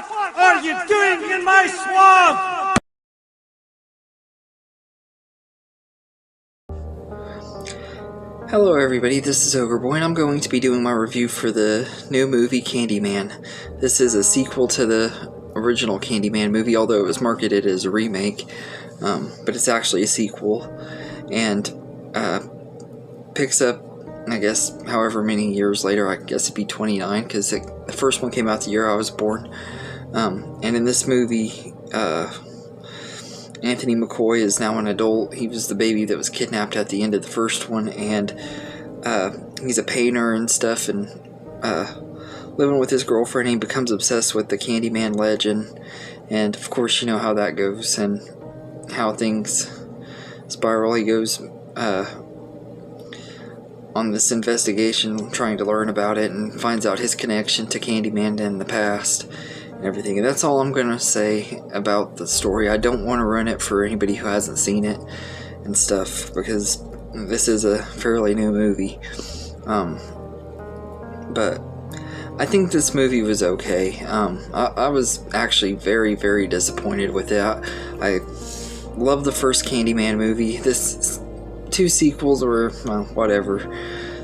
fuck are you doing in my swamp? Hello everybody, this is Ogreboy and I'm going to be doing my review for the new movie Candyman. This is a sequel to the original Candyman movie, although it was marketed as a remake, but it's actually a sequel, and picks up, I guess, however many years later. I guess it'd be 29, because the first one came out the year I was born. And in this movie, Anthony McCoy is now an adult. He was the baby that was kidnapped at the end of the first one, and he's a painter and stuff, and living with his girlfriend. He becomes obsessed with the Candyman legend, and of course you know how that goes and how things spiral. He goes on this investigation trying to learn about it, and finds out his connection to Candyman in the past and everything. And that's all I'm gonna say about the story. I don't want to ruin it for anybody who hasn't seen it and stuff, because this is a fairly new movie. But I think this movie was okay. I was actually very, very disappointed with it. I love the first Candyman movie. This two sequels were, well, whatever,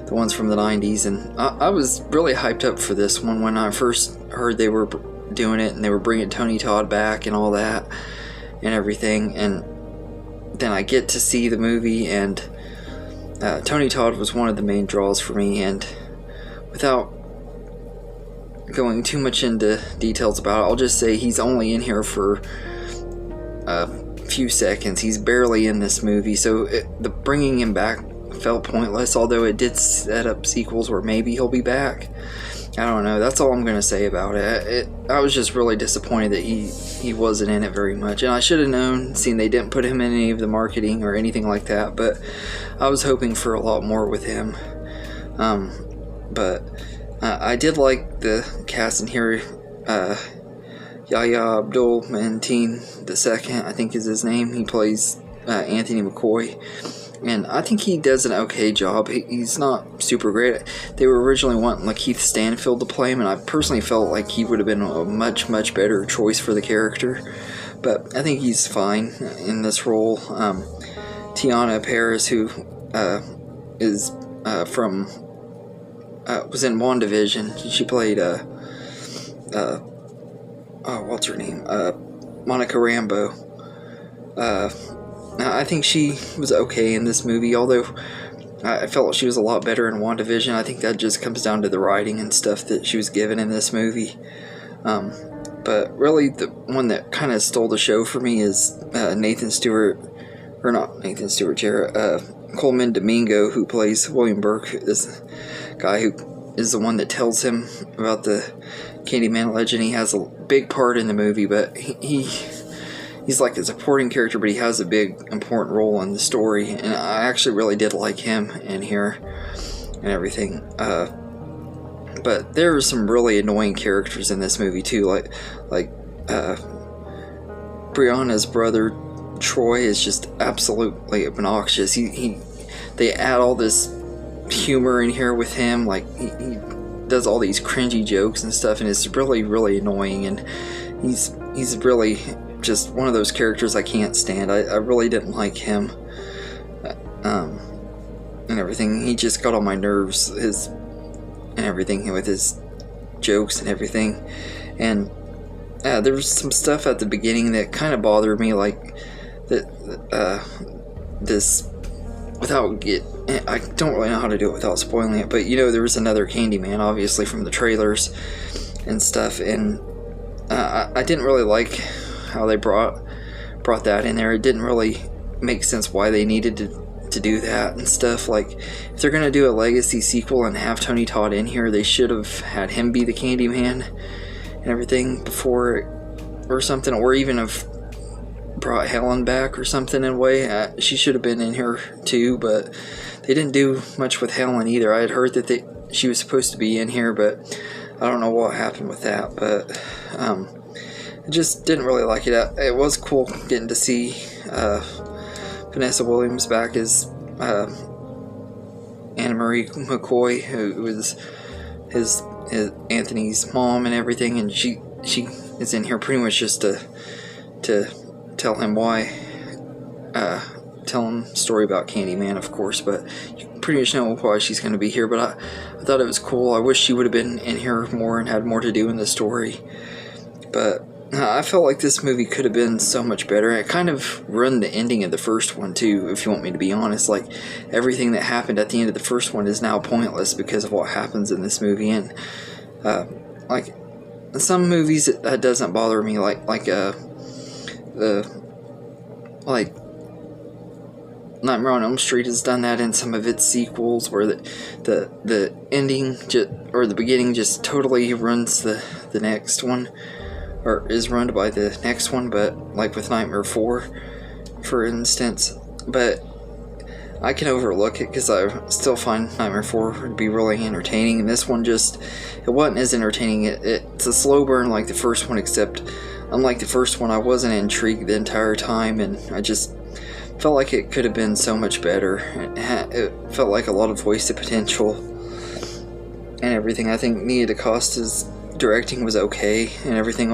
the ones from the 90s, and I was really hyped up for this one when I first heard they were doing it, and they were bringing Tony Todd back and all that and everything. And then I get to see the movie, and Tony Todd was one of the main draws for me. And without going too much into details about it, I'll just say he's only in here for a few seconds. He's barely in this movie, so the bringing him back felt pointless, although it did set up sequels where maybe he'll be back. I don't know. That's all I'm going to say about it. I was just really disappointed that he wasn't in it very much, and I should have known, seeing they didn't put him in any of the marketing or anything like that, but I was hoping for a lot more with him. But I did like the cast in here. Yahya Abdul-Mateen II, I think is his name. He plays Anthony McCoy, and I think he does an okay job. He's not super great. They were originally wanting Lakeith Stanfield to play him, and I personally felt like he would have been a much, much better choice for the character, but I think he's fine in this role. Tiana Paris, who is from was in WandaVision. She played what's her name? Monica Rambeau. I think she was okay in this movie, although I felt she was a lot better in WandaVision. I think that just comes down to the writing and stuff that she was given in this movie. But really, the one that kind of stole the show for me is Nathan Stewart, or not Nathan Stewart, Coleman Domingo, who plays William Burke, this guy who is the one that tells him about the Candyman legend. He has a big part in the movie, but he's like a supporting character, but he has a big important role in the story, and I actually really did like him in here and everything. But there are some really annoying characters in this movie too, like Brianna's brother Troy is just absolutely obnoxious. They add all this humor in here with him, like he does all these cringy jokes and stuff, and it's really, really annoying, and he's really just one of those characters I can't stand. I really didn't like him and everything. He just got on my nerves, and everything, with his jokes and everything. And there was some stuff at the beginning that kind of bothered me, like this, I don't really know how to do it without spoiling it, but you know, there was another Candyman, obviously, from the trailers and stuff, and I didn't really like how they brought that in there. It didn't really make sense why they needed to do that and stuff. Like, if they're gonna do a legacy sequel and have Tony Todd in here, they should have had him be the Candyman and everything before, or something, or even have brought Helen back or something in a way. She should have been in here too, but they didn't do much with Helen either. I had heard that she was supposed to be in here, but I don't know what happened with that. But I just didn't really like it. It was cool getting to see Vanessa Williams back as Anna Marie McCoy, who was his Anthony's mom and everything, and she is in here pretty much just to tell him why, tell him a story about Candyman, of course, but you pretty much know why she's going to be here. But I thought it was cool. I wish she would have been in here more and had more to do in the story. But I felt like this movie could have been so much better. It kind of ruined the ending of the first one too, if you want me to be honest. Like, everything that happened at the end of the first one is now pointless because of what happens in this movie. And like some movies, that doesn't bother me. Like Nightmare on Elm Street has done that in some of its sequels, where the ending or the beginning just totally runs the next one, or is run by the next one. But like with Nightmare 4, for instance, but I can overlook it because I still find Nightmare 4 to be really entertaining, and this one it wasn't as entertaining. It's a slow burn like the first one, except unlike the first one, I wasn't intrigued the entire time, and I just felt like it could have been so much better. It felt like a lot of wasted potential and everything. I think Nia DaCosta's directing was okay and everything,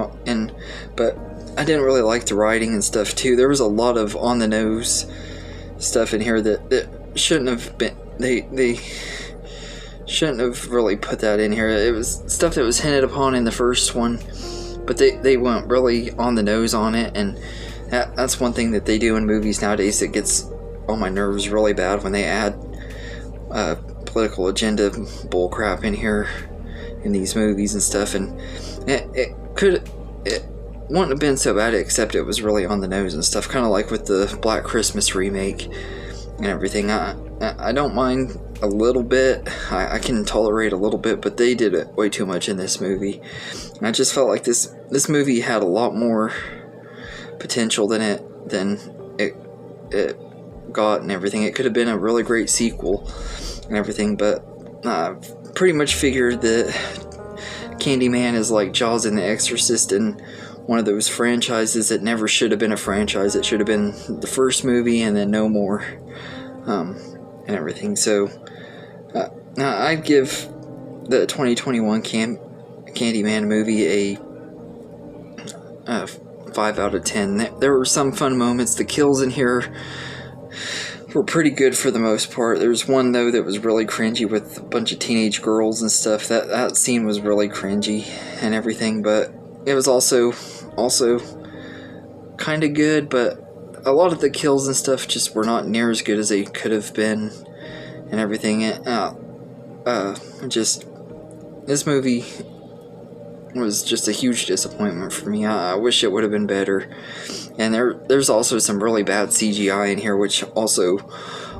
but I didn't really like the writing and stuff too. There was a lot of on the nose stuff in here that shouldn't have been. They shouldn't have really put that in here. It was stuff that was hinted upon in the first one, but they went really on the nose on it, and that's one thing that they do in movies nowadays that gets on my nerves really bad, when they add political agenda bullcrap in here in these movies and stuff. And it wouldn't have been so bad, except it was really on the nose and stuff, kind of like with the Black Christmas remake and everything. I don't mind a little bit. I can tolerate a little bit, but they did it way too much in this movie. And I just felt like this movie had a lot more potential than it got and everything. It could have been a really great sequel and everything, but I pretty much figured that Candyman is like Jaws and the Exorcist, and one of those franchises that never should have been a franchise. It should have been the first movie and then no more, and everything. So I'd give the 2021 Candyman movie a 5 out of 10. There were some fun moments. The kills in here were pretty good for the most part. There's one though that was really cringy with a bunch of teenage girls and stuff. That scene was really cringy and everything, but it was also kind of good. But a lot of the kills and stuff just were not near as good as they could have been and everything. Just this movie was just a huge disappointment for me. I wish it would have been better. And there's also some really bad CGI in here, which also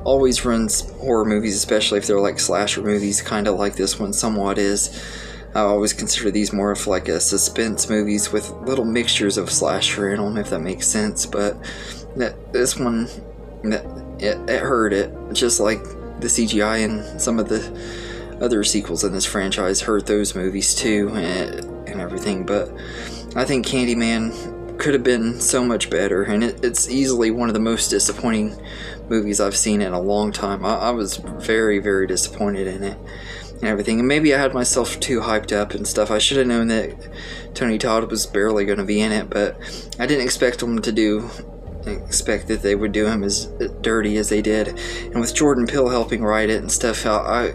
always ruins horror movies, especially if they're like slasher movies, kind of like this one somewhat is. I always consider these more of like a suspense movies with little mixtures of slasher in them, if that makes sense. But this one, it hurt it, just like the CGI and some of the other sequels in this franchise hurt those movies too, and everything. But I think Candyman could have been so much better, and it's easily one of the most disappointing movies I've seen in a long time. I was very, very disappointed in it and everything, and maybe I had myself too hyped up and stuff. I should have known that Tony Todd was barely going to be in it, but I didn't expect that they would do him as dirty as they did. And with Jordan Peele helping write it and stuff, I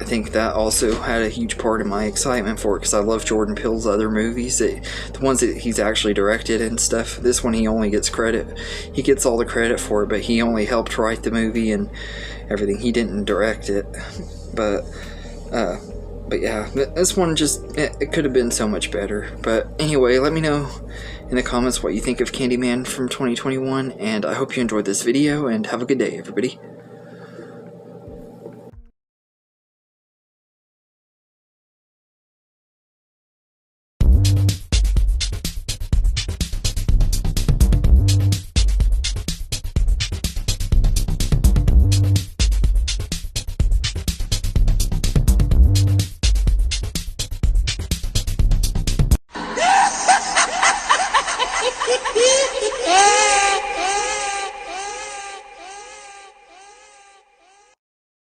think that also had a huge part in my excitement for it, because I love Jordan Peele's other movies, the ones that he's actually directed and stuff. This one he only gets credit. He gets all the credit for it, but he only helped write the movie and everything. He didn't direct it. But yeah, this one just, it could have been so much better. But anyway, let me know in the comments what you think of Candyman from 2021, and I hope you enjoyed this video, and have a good day, everybody.